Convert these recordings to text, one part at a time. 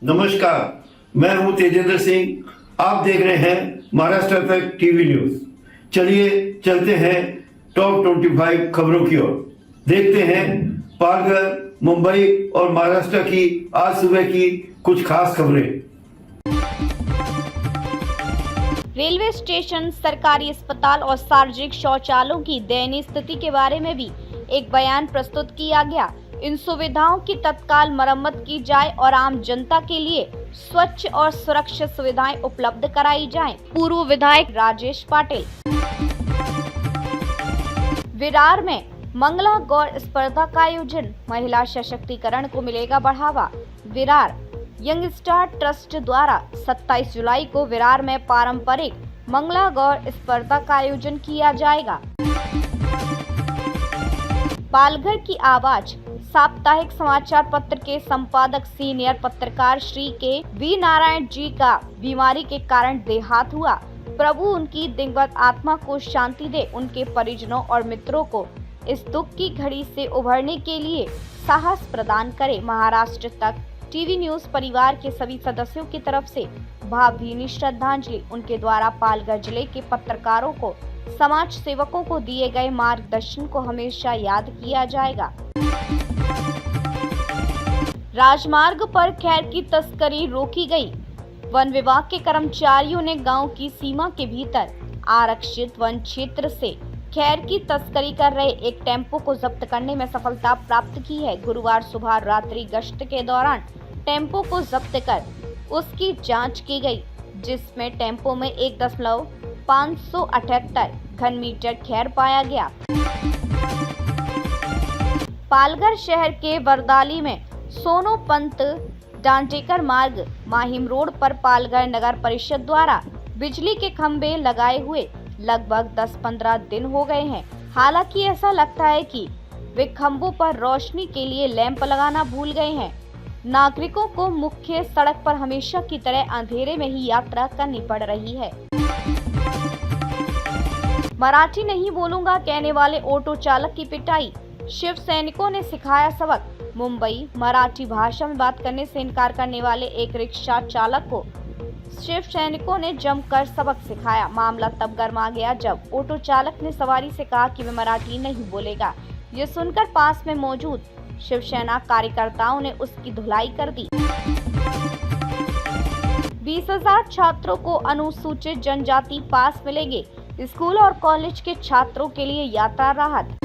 नमस्कार, मैं हूं तेजेंद्र सिंह। आप देख रहे हैं महाराष्ट्र तक टीवी न्यूज। चलिए चलते हैं टॉप 25 खबरों की ओर। देखते हैं पालघर, मुंबई और महाराष्ट्र की आज सुबह की कुछ खास खबरें। रेलवे स्टेशन, सरकारी अस्पताल और सार्वजनिक शौचालयों की दयनीय स्थिति के बारे में भी एक बयान प्रस्तुत किया गया। इन सुविधाओं की तत्काल मरम्मत की जाए और आम जनता के लिए स्वच्छ और सुरक्षित सुविधाएं उपलब्ध कराई जाएं। पूर्व विधायक राजेश पाटिल। विरार में मंगला गौर स्पर्धा का आयोजन, महिला सशक्तिकरण को मिलेगा बढ़ावा। विरार यंग स्टार ट्रस्ट द्वारा 27 जुलाई को विरार में पारंपरिक मंगला गौर स्पर्धा का आयोजन किया जाएगा। पालघर की आवाज साप्ताहिक समाचार पत्र के संपादक सीनियर पत्रकार श्री के वी नारायण जी का बीमारी के कारण देहांत हुआ। प्रभु उनकी दिवंगत आत्मा को शांति दे। उनके परिजनों और मित्रों को इस दुख की घड़ी से उभरने के लिए साहस प्रदान करे। महाराष्ट्र तक टीवी न्यूज परिवार के सभी सदस्यों की तरफ से भावभीनी श्रद्धांजलि। उनके द्वारा पालघर जिले के पत्रकारों को, समाज सेवकों को दिए गए मार्गदर्शन को हमेशा याद किया जाएगा। राजमार्ग पर खैर की तस्करी रोकी गई। वन विभाग के कर्मचारियों ने गांव की सीमा के भीतर आरक्षित वन क्षेत्र से खैर की तस्करी कर रहे एक टेम्पो को जब्त करने में सफलता प्राप्त की है। गुरुवार सुबह रात्रि गश्त के दौरान टेम्पो को जब्त कर उसकी जांच की गई, जिसमें टेम्पो में 1.578 घन मीटर खैर पाया गया। पालघर शहर के वरदाली में सोनो पंत डांटेकर मार्ग माहिम रोड पर पालघर नगर परिषद द्वारा बिजली के खंभे लगाए हुए लगभग 10-15 दिन हो गए हैं। हालांकि ऐसा लगता है कि वे खंभों पर रोशनी के लिए लैंप लगाना भूल गए हैं। नागरिकों को मुख्य सड़क पर हमेशा की तरह अंधेरे में ही यात्रा करनी पड़ रही है। मराठी नहीं बोलूंगा कहने वाले ऑटो चालक की पिटाई, शिव सैनिकों ने सिखाया सबक। मुंबई मराठी भाषा में बात करने से इनकार करने वाले एक रिक्शा चालक को शिव सैनिकों ने जमकर सबक सिखाया। मामला तब गर्मा गया जब ऑटो चालक ने सवारी से कहा कि वह मराठी नहीं बोलेगा। ये सुनकर पास में मौजूद शिवसेना कार्यकर्ताओं ने उसकी धुलाई कर दी। 20,000 छात्रों को अनुसूचित जनजाति पास मिलेंगे। स्कूल और कॉलेज के छात्रों के लिए यात्रा राहत।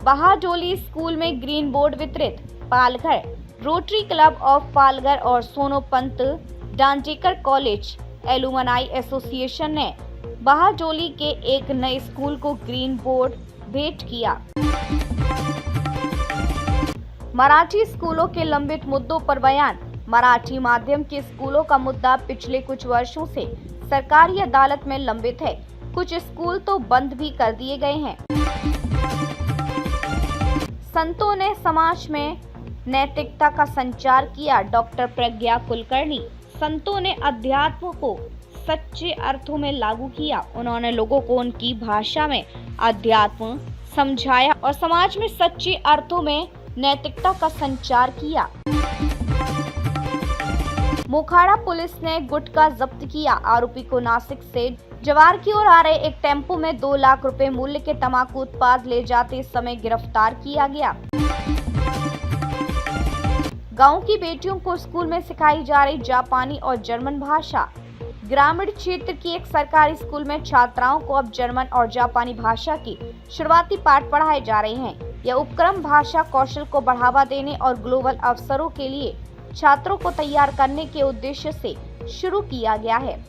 बहाडोली स्कूल में ग्रीन बोर्ड वितरित। Palghar rotary club of Palghar और सोनो पंत डांटेकर कॉलेज एलुमनाई एसोसिएशन ने बहाडोली के एक नए स्कूल को ग्रीन बोर्ड भेंट किया। मराठी स्कूलों के लंबित मुद्दों पर बयान। मराठी माध्यम के स्कूलों का मुद्दा पिछले कुछ वर्षों से सरकारी अदालत में लंबित है। कुछ स्कूल तो बंद भी कर दिए गए हैं। संतों ने समाज में नैतिकता का संचार किया। डॉक्टर प्रज्ञा कुलकर्णी। संतों ने अध्यात्म को सच्चे अर्थों में लागू किया। उन्होंने लोगों को उनकी भाषा में अध्यात्म समझाया और समाज में सच्चे अर्थों में नैतिकता का संचार किया। मोखाड़ा पुलिस ने गुटखा जब्त किया। आरोपी को नासिक से जवार की ओर आ रहे एक टेम्पो में 2 लाख रुपए मूल्य के तंबाकू उत्पाद ले जाते समय गिरफ्तार किया गया। गांव की बेटियों को स्कूल में सिखाई जा रही जापानी और जर्मन भाषा। ग्रामीण क्षेत्र की एक सरकारी स्कूल में छात्राओं को अब जर्मन और जापानी भाषा की शुरुआती पाठ पढ़ाए जा रहे हैं। यह उपक्रम भाषा कौशल को बढ़ावा देने और ग्लोबल अवसरों के लिए छात्रों को तैयार करने के उद्देश्य से शुरू किया गया है।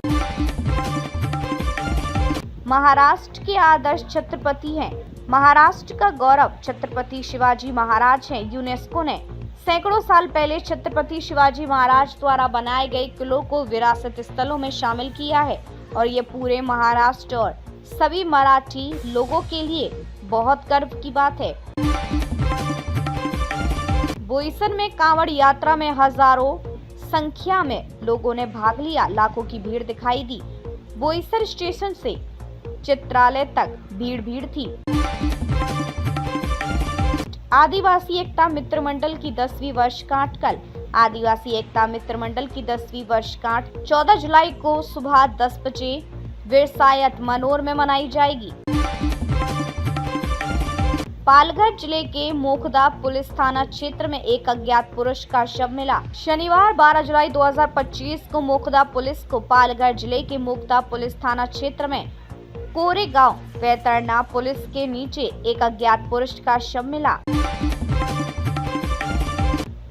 महाराष्ट्र के आदर्श छत्रपति हैं। महाराष्ट्र का गौरव छत्रपति शिवाजी महाराज हैं। यूनेस्को ने सैकड़ों साल पहले छत्रपति शिवाजी महाराज द्वारा बनाए गए किलों को विरासत स्थलों में शामिल किया है और ये पूरे महाराष्ट्र और सभी मराठी लोगों के लिए बहुत गर्व की बात है। बोईसर में कांवड़ यात्रा में हजारों संख्या में लोगों ने भाग लिया। लाखों की भीड़ दिखाई दी। बोईसर स्टेशन से चित्रालय तक भीड़ थी। आदिवासी एकता मित्र मंडल की 10वीं वर्षगांठ कल। आदिवासी एकता मित्र मंडल की 10वीं वर्षगांठ 14 जुलाई को सुबह 10 बजे विरसायत मनोर में मनाई जाएगी। पालघर जिले के मोखदा पुलिस थाना क्षेत्र में एक अज्ञात पुरुष का शव मिला। शनिवार 12 जुलाई 2025 को मोखदा पुलिस को पालघर जिले के मोखदा पुलिस थाना क्षेत्र में कोरे गांव वैतरना पुलिस के नीचे एक अज्ञात पुरुष का शव मिला।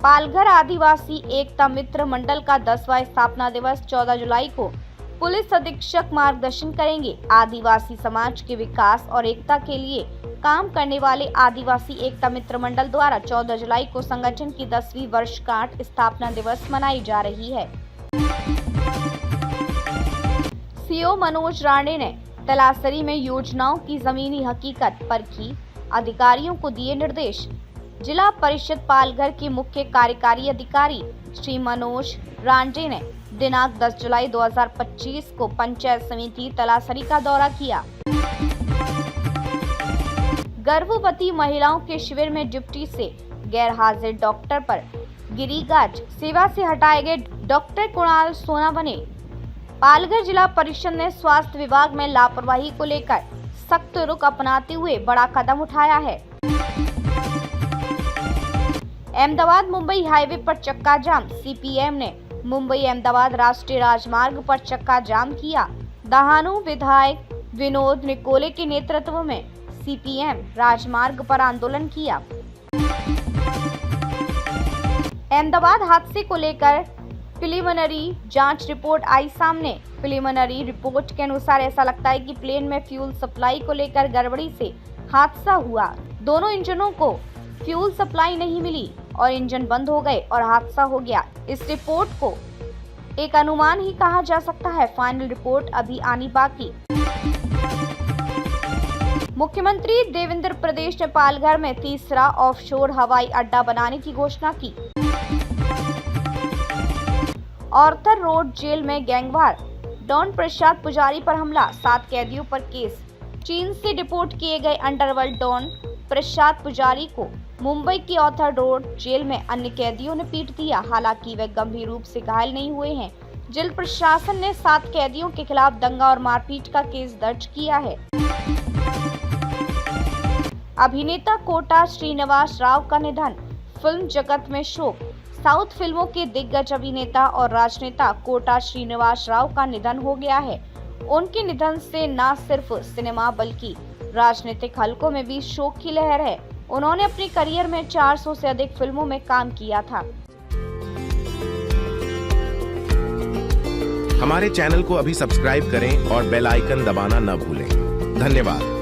पालघर आदिवासी एकता मित्र मंडल का 10वां स्थापना दिवस 14 जुलाई को पुलिस अधीक्षक मार्गदर्शन करेंगे। आदिवासी समाज के विकास और एकता के लिए काम करने वाले आदिवासी एकता मित्र मंडल द्वारा 14 जुलाई को संगठन की 10वीं वर्षगांठ स्थापना दिवस मनाई जा रही है। सीओ मनोज राणे ने तलासरी में योजनाओं की जमीनी हकीकत परखी, अधिकारियों को दिए निर्देश। जिला परिषद पालघर के मुख्य कार्यकारी अधिकारी श्री मनोज राणे ने दिनांक 10 जुलाई 2025 को पंचायत समिति तलासरी का दौरा किया। गर्भवती महिलाओं के शिविर में ड्यूटी से गैर हाजिर डॉक्टर पर गिरी गाज, सेवा से हटाए गए डॉक्टर कुणाल सोना बने। पालघर जिला परिषद ने स्वास्थ्य विभाग में लापरवाही को लेकर सख्त रुख अपनाते हुए बड़ा कदम उठाया है। अहमदाबाद मुंबई हाईवे पर चक्का जाम। सीपीएम ने मुंबई अहमदाबाद राष्ट्रीय राजमार्ग पर चक्का जाम किया। दहानू विधायक विनोद निकोले के नेतृत्व में सीपीएम राजमार्ग पर आंदोलन किया। अहमदाबाद हादसे को लेकर प्रिलिमिनरी जांच रिपोर्ट आई सामने। प्रिलिमिनरी रिपोर्ट के अनुसार ऐसा लगता है कि प्लेन में फ्यूल सप्लाई को लेकर गड़बड़ी से हादसा हुआ। दोनों इंजनों को फ्यूल सप्लाई नहीं मिली और इंजन बंद हो गए और हादसा हो गया। इस रिपोर्ट को एक अनुमान ही कहा जा सकता है, फाइनल रिपोर्ट अभी आनी बाकी। मुख्यमंत्री देवेंद्र प्रदेश ने पालघर में तीसरा ऑफशोर हवाई अड्डा बनाने की घोषणा की। ऑर्थर रोड जेल में गैंगवार, डॉन प्रसाद पुजारी पर हमला, 7 कैदियों पर केस। चीन से डिपोर्ट किए गए अंडरवर्ल्ड डॉन प्रसाद पुजारी को मुंबई की ऑर्थर रोड जेल में अन्य कैदियों ने पीट दिया। हालांकि वे गंभीर रूप से घायल नहीं हुए हैं। जेल प्रशासन ने 7 कैदियों के खिलाफ दंगा और मारपीट का केस दर्ज किया है। अभिनेता कोटा श्रीनिवास राव का निधन, फिल्म जगत में शोक। साउथ फिल्मों के दिग्गज अभिनेता और राजनेता कोटा श्रीनिवास राव का निधन हो गया है। उनके निधन से न सिर्फ सिनेमा बल्कि राजनीतिक हलकों में भी शोक की लहर है। उन्होंने अपने करियर में 400 से अधिक फिल्मों में काम किया था। हमारे चैनल को अभी सब्सक्राइब करें और बेल आइकन दबाना न भूलें। धन्यवाद।